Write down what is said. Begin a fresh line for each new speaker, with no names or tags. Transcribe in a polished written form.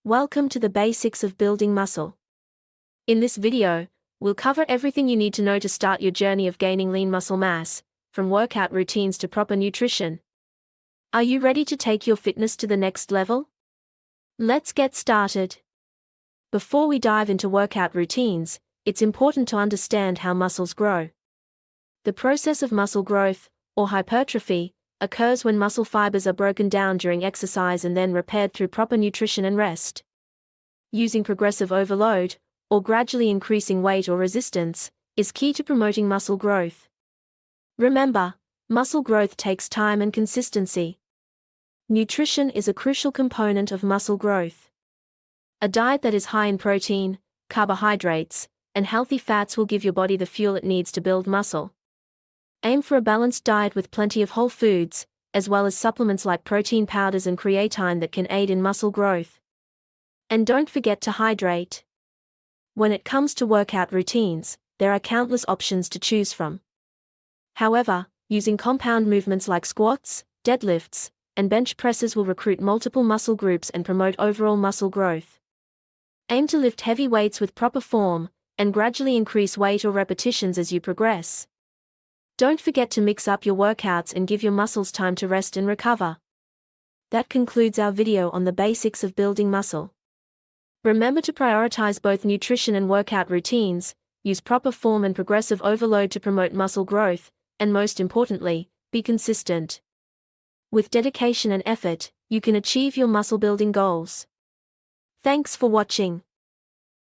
Welcome to the basics of building muscle. In this video, we'll cover everything you need to know to start your journey of gaining lean muscle mass, from workout routines to proper nutrition. Are you ready to take your fitness to the next level? Let's get started. Before we dive into workout routines, it's important to understand how muscles grow. The process of muscle growth, or hypertrophy, occurs when muscle fibers are broken down during exercise and then repaired through proper nutrition and rest. Using progressive overload, or gradually increasing weight or resistance, is key to promoting muscle growth. Remember, muscle growth takes time and consistency. Nutrition is a crucial component of muscle growth. A diet that is high in protein, carbohydrates, and healthy fats will give your body the fuel it needs to build muscle. Aim for a balanced diet with plenty of whole foods, as well as supplements like protein powders and creatine that can aid in muscle growth. And don't forget to hydrate. When it comes to workout routines, there are countless options to choose from. However, using compound movements like squats, deadlifts, and bench presses will recruit multiple muscle groups and promote overall muscle growth. Aim to lift heavy weights with proper form, and gradually increase weight or repetitions as you progress. Don't forget to mix up your workouts and give your muscles time to rest and recover. That concludes our video on the basics of building muscle. Remember to prioritize both nutrition and workout routines, use proper form and progressive overload to promote muscle growth, and most importantly, be consistent. With dedication and effort, you can achieve your muscle building goals. Thanks for watching.